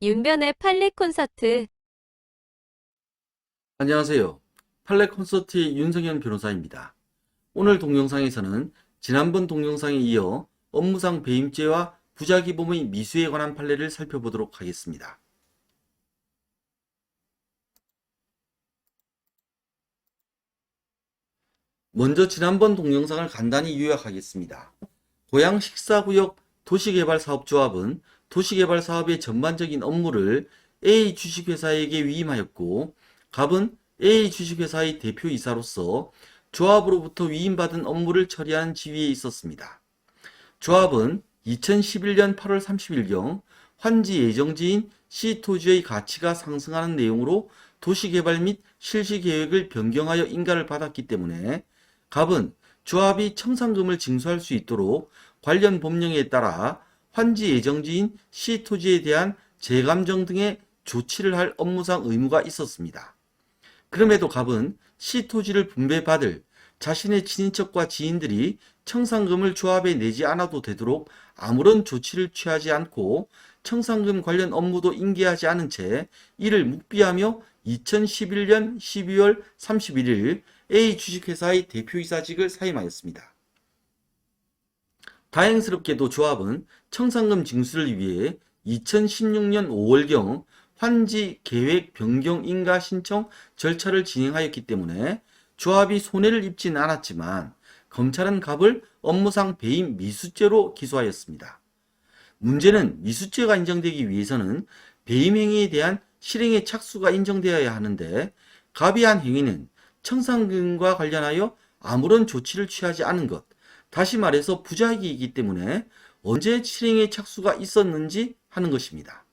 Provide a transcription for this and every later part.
윤변의 판례 콘서트. 안녕하세요. 판례 콘서트의 윤성현 변호사입니다. 오늘 동영상에서는 지난번 동영상에 이어 업무상 배임죄와 부자기범의 미수에 관한 판례를 살펴보도록 하겠습니다. 먼저 지난번 동영상을 간단히 요약하겠습니다. 고양 식사구역 도시개발사업조합은 도시개발사업의 전반적인 업무를 A 주식회사에게 위임하였고, 갑은 A 주식회사의 대표이사로서 조합으로부터 위임받은 업무를 처리하는 지위에 있었습니다. 조합은 2011년 8월 30일경 환지 예정지인 C 토지의 가치가 상승하는 내용으로 도시개발 및 실시계획을 변경하여 인가를 받았기 때문에 갑은 조합이 청산금을 징수할 수 있도록 관련 법령에 따라 환지 예정지인 C 토지에 대한 재감정 등의 조치를 할 업무상 의무가 있었습니다. 그럼에도 갑은 C 토지를 분배받을 자신의 친인척과 지인들이 청산금을 조합에 내지 않아도 되도록 아무런 조치를 취하지 않고 청산금 관련 업무도 인계하지 않은 채 이를 묵비하며 2011년 12월 31일 A 주식회사의 대표이사직을 사임하였습니다. 다행스럽게도 조합은 청산금 징수를 위해 2016년 5월경 환지 계획 변경 인가 신청 절차를 진행하였기 때문에 조합이 손해를 입지는 않았지만 검찰은 갑을 업무상 배임 미수죄로 기소하였습니다. 문제는 미수죄가 인정되기 위해서는 배임 행위에 대한 실행의 착수가 인정되어야 하는데 갑이 한 행위는 청산금과 관련하여 아무런 조치를 취하지 않은 것, 다시 말해서 부작위이기 때문에 언제 실행의 착수가 있었는지 하는 것입니다.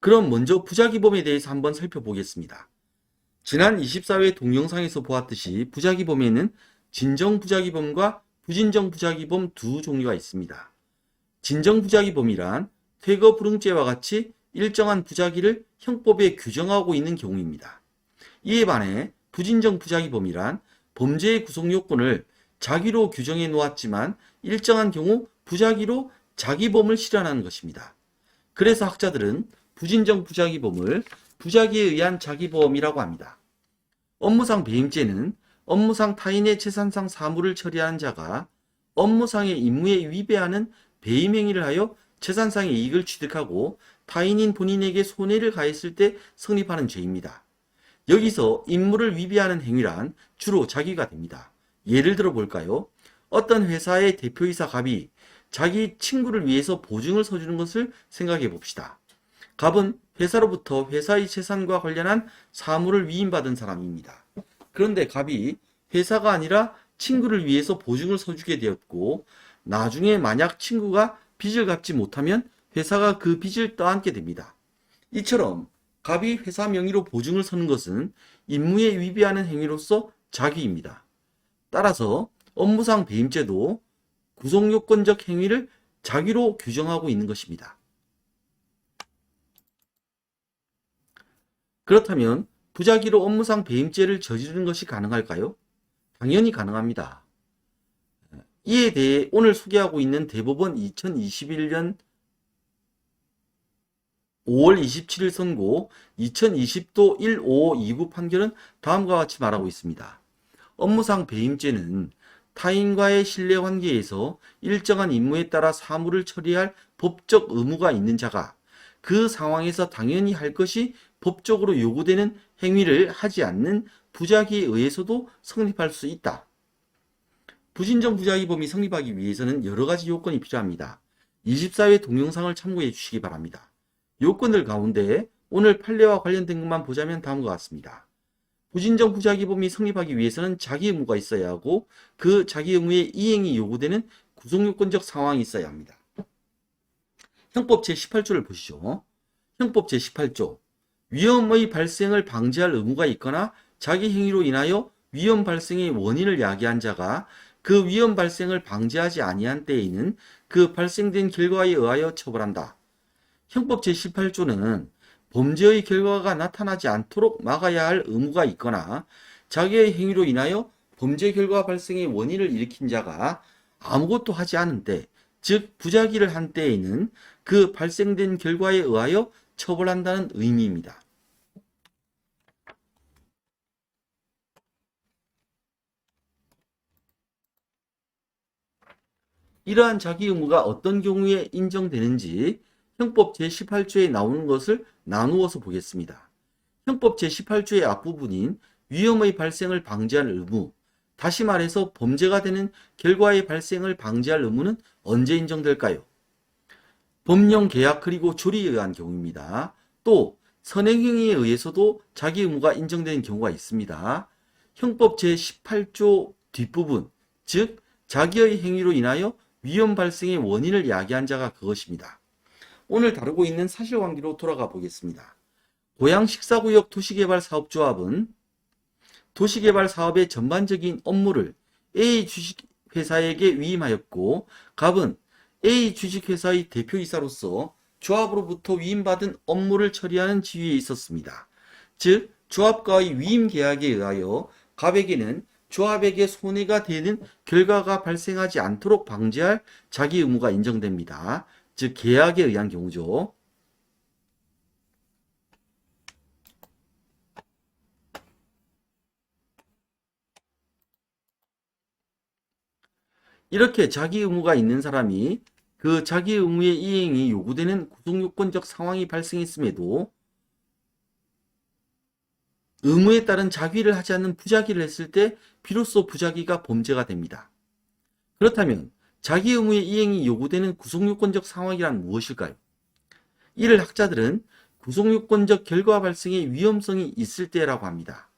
그럼 먼저 부작위범에 대해서 한번 살펴보겠습니다. 지난 24회 동영상에서 보았듯이 부작위범에는 진정부작위범과 부진정부작위범 두 종류가 있습니다. 진정부작위범이란 퇴거불응죄와 같이 일정한 부작위를 형법에 규정하고 있는 경우입니다. 이에 반해 부진정부작위범이란 범죄의 구성 요건을 자기로 규정해 놓았지만 일정한 경우 부작위로 자기범을 실현하는 것입니다. 그래서 학자들은 부진정부작위범을 부작위에 의한 자기범이라고 합니다. 업무상 배임죄는 업무상 타인의 재산상 사무를 처리하는 자가 업무상의 임무에 위배하는 배임 행위를 하여 재산상의 이익을 취득하고 타인인 본인에게 손해를 가했을 때 성립하는 죄입니다. 여기서 임무를 위배하는 행위란 주로 자기가 됩니다. 예를 들어 볼까요? 어떤 회사의 대표이사 갑이 자기 친구를 위해서 보증을 서주는 것을 생각해 봅시다. 갑은 회사로부터 회사의 재산과 관련한 사무를 위임받은 사람입니다. 그런데 갑이 회사가 아니라 친구를 위해서 보증을 서주게 되었고, 나중에 만약 친구가 빚을 갚지 못하면 회사가 그 빚을 떠안게 됩니다. 이처럼 갑이 회사 명의로 보증을 서는 것은 임무에 위배하는 행위로서 자기입니다. 따라서 업무상 배임죄도 구성요건적 행위를 자기로 규정하고 있는 것입니다. 그렇다면 부작위로 업무상 배임죄를 저지르는 것이 가능할까요? 당연히 가능합니다. 이에 대해 오늘 소개하고 있는 대법원 2021년 5월 27일 선고 2020도 15529 판결은 다음과 같이 말하고 있습니다. 업무상 배임죄는 타인과의 신뢰관계에서 일정한 임무에 따라 사무를 처리할 법적 의무가 있는 자가 그 상황에서 당연히 할 것이 법적으로 요구되는 행위를 하지 않는 부작위에 의해서도 성립할 수 있다. 부진정 부작위범이 성립하기 위해서는 여러 가지 요건이 필요합니다. 24회 동영상을 참고해 주시기 바랍니다. 요건들 가운데 오늘 판례와 관련된 것만 보자면 다음과 같습니다. 부진정 부작위범이 성립하기 위해서는 자기 의무가 있어야 하고 그 자기 의무의 이행이 요구되는 구성요건적 상황이 있어야 합니다. 형법 제18조를 보시죠. 형법 제18조 위험의 발생을 방지할 의무가 있거나 자기 행위로 인하여 위험 발생의 원인을 야기한 자가 그 위험 발생을 방지하지 아니한 때에는 그 발생된 결과에 의하여 처벌한다. 형법 제18조는 범죄의 결과가 나타나지 않도록 막아야 할 의무가 있거나 자기의 행위로 인하여 범죄 결과 발생의 원인을 일으킨 자가 아무것도 하지 않은 때 즉 부작위를 한 때에는 그 발생된 결과에 의하여 처벌한다는 의미입니다. 이러한 자기 의무가 어떤 경우에 인정되는지 형법 제18조에 나오는 것을 나누어서 보겠습니다. 형법 제18조의 앞부분인 위험의 발생을 방지할 의무, 다시 말해서 범죄가 되는 결과의 발생을 방지할 의무는 언제 인정될까요? 법령 계약 그리고 조리에 의한 경우입니다. 또 선행행위에 의해서도 자기 의무가 인정되는 경우가 있습니다. 형법 제18조 뒷부분, 즉 자기의 행위로 인하여 위험 발생의 원인을 야기한 자가 그것입니다. 오늘 다루고 있는 사실관계로 돌아가 보겠습니다. 고양식사구역 도시개발사업조합은 도시개발 사업의 전반적인 업무를 A 주식회사에게 위임하였고 갑은 A 주식회사의 대표이사로서 조합으로부터 위임받은 업무를 처리하는 지위에 있었습니다. 즉 조합과의 위임 계약에 의하여 갑에게는 조합에게 손해가 되는 결과가 발생하지 않도록 방지할 자기 의무가 인정됩니다. 즉 계약에 의한 경우죠. 이렇게 자기 의무가 있는 사람이 그 자기 의무의 이행이 요구되는 구속요건적 상황이 발생했음에도 의무에 따른 자기를 하지 않는 부작위를 했을 때 비로소 부작위가 범죄가 됩니다. 그렇다면 자기 의무의 이행이 요구되는 구속요건적 상황이란 무엇일까요? 이를 학자들은 구속요건적 결과 발생의 위험성이 있을 때라고 합니다.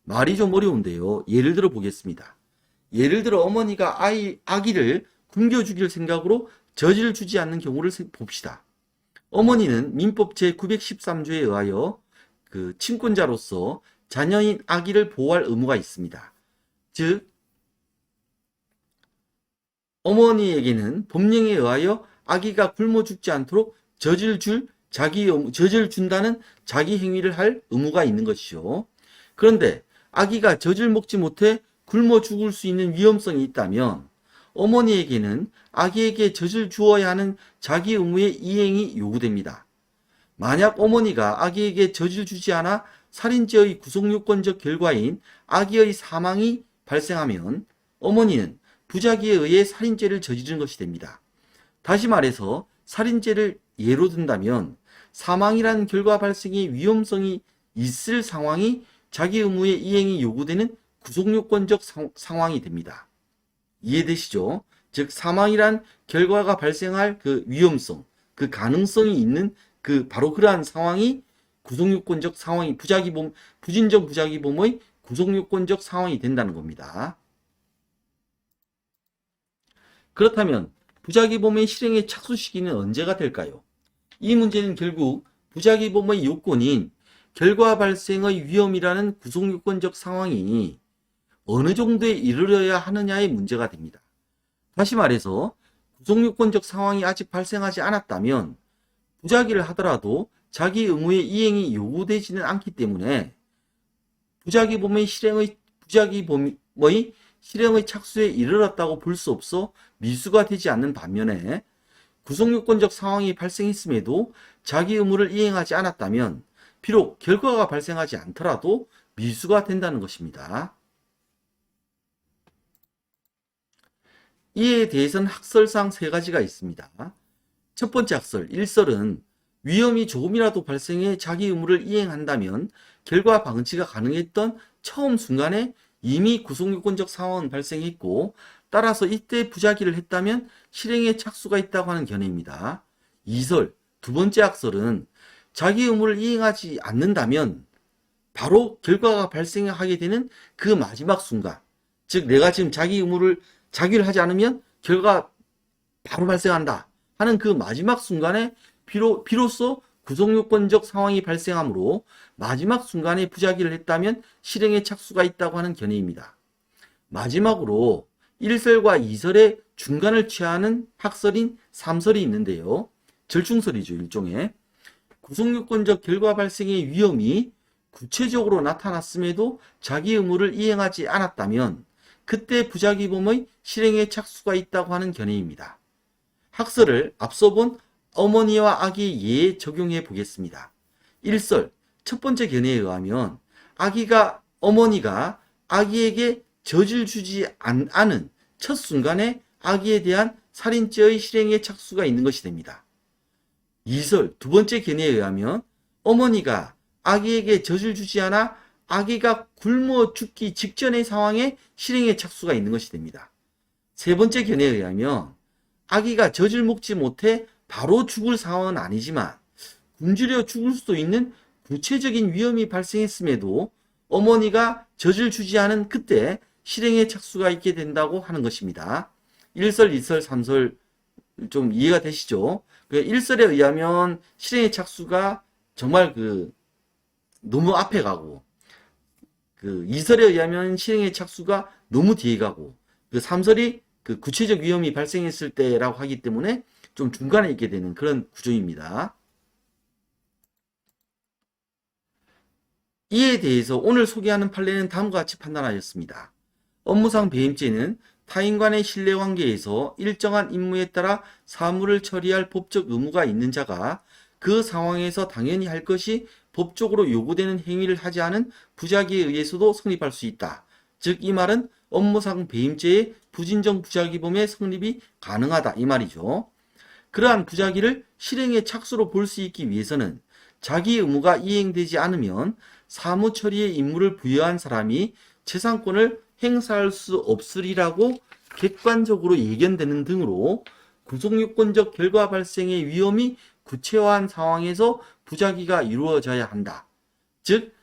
말이 좀 어려운데요. 예를 들어 보겠습니다. 예를 들어 어머니가 아기를 굶겨 죽일 생각으로 젖을 주지 않는 경우를 봅시다. 어머니는 민법 제913조에 의하여 그 친권자로서 자녀인 아기를 보호할 의무가 있습니다. 즉 어머니에게는 법령에 의하여 아기가 굶어 죽지 않도록 젖을 준다는 자기 행위를 할 의무가 있는 것이죠. 그런데 아기가 젖을 먹지 못해 굶어 죽을 수 있는 위험성이 있다면 어머니에게는 아기에게 젖을 주어야 하는 자기 의무의 이행이 요구됩니다. 만약 어머니가 아기에게 젖을 주지 않아 살인죄의 구속요건적 결과인 아기의 사망이 발생하면 어머니는 부작위에 의해 살인죄를 저지른 것이 됩니다. 다시 말해서 살인죄를 예로 든다면 사망이라는 결과 발생의 위험성이 있을 상황이 자기 의무의 이행이 요구되는 구속요건적 상황이 됩니다. 이해되시죠? 즉 사망이란 결과가 발생할 그 위험성, 그 가능성이 있는 바로 그러한 상황이 구속요건적 상황이 부진정 부작위범의 구속요건적 상황이 된다는 겁니다. 그렇다면 부작위범의 실행의 착수 시기는 언제가 될까요? 이 문제는 결국 부작위범의 요건인 결과 발생의 위험이라는 구속요건적 상황이 어느 정도에 이르러야 하느냐의 문제가 됩니다. 다시 말해서 구속요건적 상황이 아직 발생하지 않았다면 부작위를 하더라도 자기 의무의 이행이 요구되지는 않기 때문에 부작위범의 실행의 착수에 이르렀다고 볼 수 없어 미수가 되지 않는 반면에 구속요건적 상황이 발생했음에도 자기 의무를 이행하지 않았다면 비록 결과가 발생하지 않더라도 미수가 된다는 것입니다. 이에 대해서는 학설상 세 가지가 있습니다. 첫 번째 학설, 1설은 위험이 조금이라도 발생해 자기 의무를 이행한다면 결과 방치가 가능했던 처음 순간에 이미 구속요건적 상황은 발생했고 따라서 이때 부작위를 했다면 실행에 착수가 있다고 하는 견해입니다. 2설, 두 번째 학설은 자기 의무를 이행하지 않는다면 바로 결과가 발생하게 되는 그 마지막 순간, 즉 내가 지금 자기를 하지 않으면 결과가 바로 발생한다 하는 그 마지막 순간에 비로소 구속요건적 상황이 발생하므로 마지막 순간에 부작위를 했다면 실행에 착수가 있다고 하는 견해입니다. 마지막으로 1설과 2설의 중간을 취하는 학설인 3설이 있는데요. 절충설이죠, 일종의. 구속요건적 결과 발생의 위험이 구체적으로 나타났음에도 자기 의무를 이행하지 않았다면 그때 부작위범의 실행에 착수가 있다고 하는 견해입니다. 학설을 앞서 본 어머니와 아기의 예에 적용해 보겠습니다. 일설 첫 번째 견해에 의하면 어머니가 아기에게 젖을 주지 않은 첫 순간에 아기에 대한 살인죄의 실행에 착수가 있는 것이 됩니다. 이설 두 번째 견해에 의하면 어머니가 아기에게 젖을 주지 않아 아기가 굶어 죽기 직전의 상황에 실행에 착수가 있는 것이 됩니다. 세 번째 견해에 의하면 아기가 젖을 먹지 못해 바로 죽을 상황은 아니지만 굶주려 죽을 수도 있는 구체적인 위험이 발생했음에도 어머니가 젖을 주지 않은 그때 실행에 착수가 있게 된다고 하는 것입니다. 1설, 2설, 3설 좀 이해가 되시죠? 1설에 의하면 실행의 착수가 정말 너무 앞에 가고 2설에 의하면 실행의 착수가 너무 뒤에 가고 3설이 구체적 위험이 발생했을 때라고 하기 때문에 좀 중간에 있게 되는 그런 구조입니다. 이에 대해서 오늘 소개하는 판례는 다음과 같이 판단하였습니다. 업무상 배임죄는 타인 간의 신뢰관계에서 일정한 임무에 따라 사무를 처리할 법적 의무가 있는 자가 그 상황에서 당연히 할 것이 법적으로 요구되는 행위를 하지 않은 부작위에 의해서도 성립할 수 있다. 즉 이 말은 업무상 배임죄의 부진정 부작위범의 성립이 가능하다 이 말이죠. 그러한 부작위를 실행의 착수로 볼 수 있기 위해서는 자기 의무가 이행되지 않으면 사무 처리의 임무를 부여한 사람이 재산권을 행사할 수 없으리라고 객관적으로 예견되는 등으로 구속요건적 결과 발생의 위험이 구체화한 상황에서 부작위가 이루어져야 한다. 즉,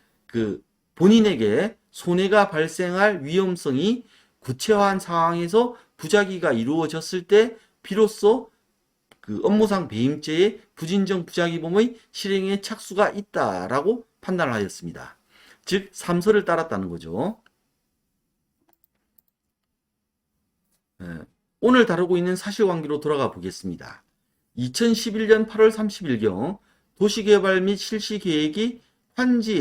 본인에게 손해가 발생할 위험성이 구체화한 상황에서 부작위가 이루어졌을 때 비로소 업무상 배임죄의 부진정 부작위범의 실행에 착수가 있다라고 판단을 하였습니다. 즉 3설을 따랐다는 거죠. 오늘 다루고 있는 사실관계로 돌아가 보겠습니다. 2011년 8월 30일경 도시개발 및 실시계획이 환지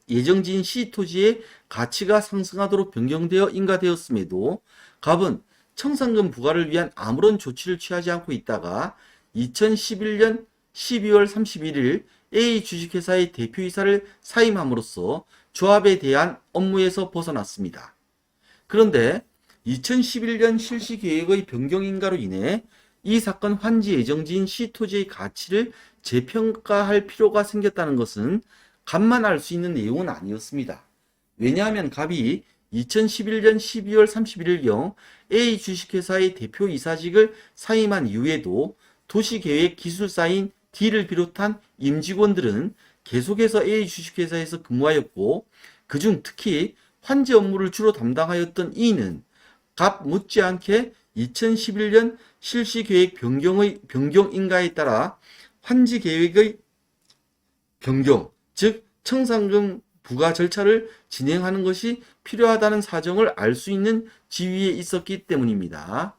예정지인 시토지의 가치가 상승하도록 변경되어 인가되었음에도 갑은 청산금 부과를 위한 아무런 조치를 취하지 않고 있다가 2011년 12월 31일 A 주식회사의 대표이사를 사임함으로써 조합에 대한 업무에서 벗어났습니다. 그런데 2011년 실시계획의 변경인가로 인해 이 사건 환지 예정지인 시토지의 가치를 재평가할 필요가 생겼다는 것은 갑만 알 수 있는 내용은 아니었습니다. 왜냐하면 갑이 2011년 12월 31일경 A 주식회사의 대표이사직을 사임한 이후에도 도시계획 기술사인 D를 비롯한 임직원들은 계속해서 A 주식회사에서 근무하였고 그중 특히 환지 업무를 주로 담당하였던 E는 갑 못지않게 2011년 실시계획 변경 인가에 따라 환지 계획의 변경, 즉 청산금 부과 절차를 진행하는 것이 필요하다는 사정을 알 수 있는 지위에 있었기 때문입니다.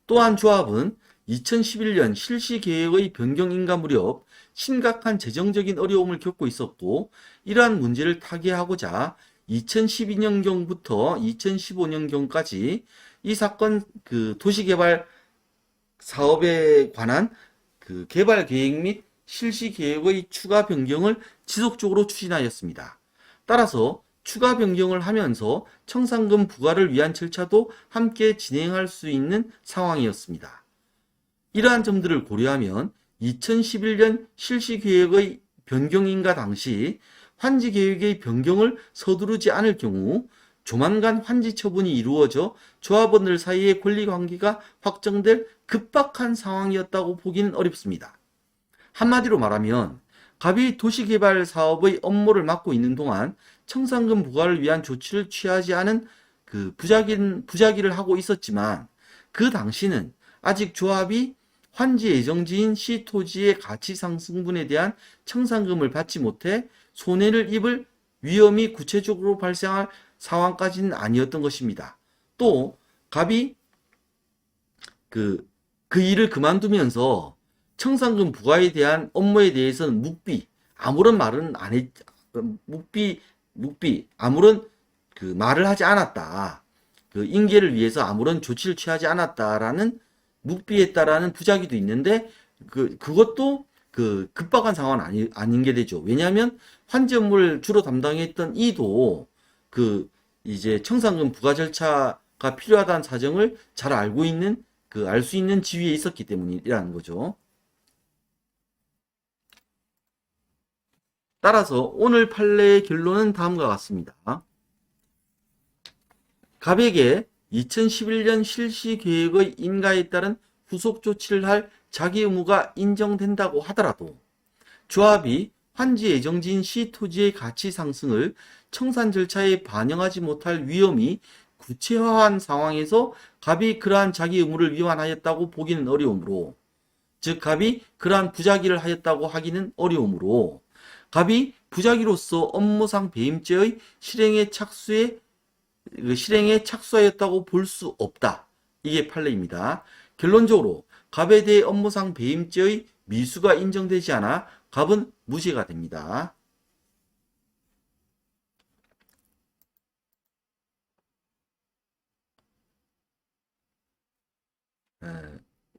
또한 조합은 2011년 실시계획의 변경 인가 무렵 심각한 재정적인 어려움을 겪고 있었고 이러한 문제를 타개하고자 2012년경부터 2015년경까지 이 사건 도시개발 사업에 관한 개발 계획 및 실시 계획의 추가 변경을 지속적으로 추진하였습니다. 따라서 추가 변경을 하면서 청산금 부과를 위한 절차도 함께 진행할 수 있는 상황이었습니다. 이러한 점들을 고려하면 2011년 실시 계획의 변경인가 당시 환지 계획의 변경을 서두르지 않을 경우 조만간 환지 처분이 이루어져 조합원들 사이의 권리관계가 확정될 급박한 상황이었다고 보기는 어렵습니다. 한마디로 말하면 갑이 도시개발 사업의 업무를 맡고 있는 동안 청산금 부과를 위한 조치를 취하지 않은 부작위를 하고 있었지만 그 당시는 아직 조합이 환지 예정지인 시토지의 가치 상승분에 대한 청산금을 받지 못해 손해를 입을 위험이 구체적으로 발생할 상황까지는 아니었던 것입니다. 또 갑이 그 일을 그만두면서 청산금 부과에 대한 업무에 대해서는 아무런 말은 안 했, 아무런 말을 하지 않았다. 그 인계를 위해서 아무런 조치를 취하지 않았다라는 묵비했다라는 부작위도 있는데 그것도 그 급박한 상황은 아닌 게 되죠. 왜냐하면 환지 업무를 주로 담당했던 이도 그 이제 청산금 부과 절차가 필요하다는 사정을 잘 알고 있는 알 수 있는 지위에 있었기 때문이라는 거죠. 따라서 오늘 판례의 결론은 다음과 같습니다. 갑에게 2011년 실시 계획의 인가에 따른 후속 조치를 할 자기 의무가 인정된다고 하더라도 조합이 환지 예정지인 시 토지의 가치 상승을 청산 절차에 반영하지 못할 위험이 구체화한 상황에서 갑이 그러한 자기 의무를 위반하였다고 보기는 어려우므로, 즉 갑이 그러한 부작위를 하였다고 하기는 어려우므로 갑이 부작위로서 업무상 배임죄의 실행에 착수하였다고 볼 수 없다. 이게 판례입니다. 결론적으로 갑에 대해 업무상 배임죄의 미수가 인정되지 않아 갑은 무죄가 됩니다.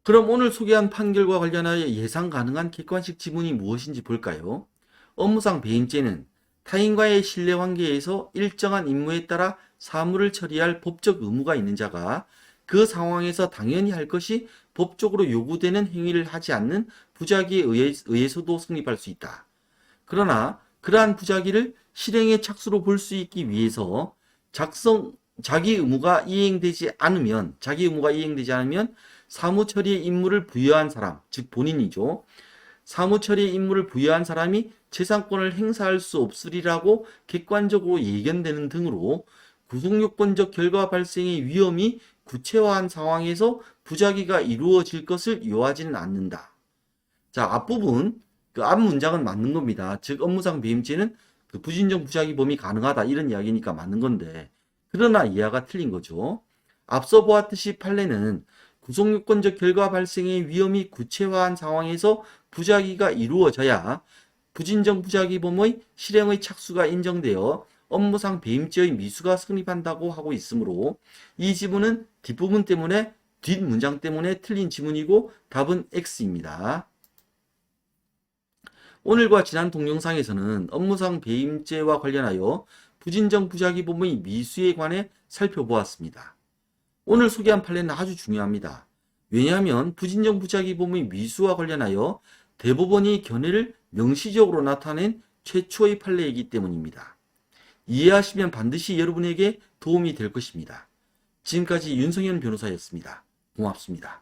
그럼 오늘 소개한 판결과 관련하여 예상 가능한 객관식 지문이 무엇인지 볼까요? 업무상 배임죄는 타인과의 신뢰관계에서 일정한 임무에 따라 사무를 처리할 법적 의무가 있는 자가 그 상황에서 당연히 할 것이 법적으로 요구되는 행위를 하지 않는 부작위에 의해서도 성립할 수 있다. 그러나 그러한 부작위를 실행의 착수로 볼 수 있기 위해서 자기 의무가 이행되지 않으면 사무 처리의 임무를 부여한 사람, 즉 본인이죠. 사무 처리의 임무를 부여한 사람이 재산권을 행사할 수 없으리라고 객관적으로 예견되는 등으로 구속요건적 결과 발생의 위험이 구체화한 상황에서 부작위가 이루어질 것을 요하지는 않는다. 자, 앞부분 앞 문장은 맞는 겁니다. 즉 업무상 배임죄는 부진정 부작위범이 가능하다 이런 이야기니까 맞는 건데, 그러나 이하가 틀린 거죠. 앞서 보았듯이 판례는 구속요건적 결과 발생의 위험이 구체화한 상황에서 부작위가 이루어져야 부진정 부작위범의 실행의 착수가 인정되어 업무상 배임죄의 미수가 성립한다고 하고 있으므로 이 지문은 뒷부분 때문에 뒷문장 때문에 틀린 지문이고 답은 X입니다. 오늘과 지난 동영상에서는 업무상 배임죄와 관련하여 부진정 부작위범의 미수에 관해 살펴보았습니다. 오늘 소개한 판례는 아주 중요합니다. 왜냐하면 부진정 부작위범의 미수와 관련하여 대법원이 견해를 명시적으로 나타낸 최초의 판례이기 때문입니다. 이해하시면 반드시 여러분에게 도움이 될 것입니다. 지금까지 윤성현 변호사였습니다. 고맙습니다.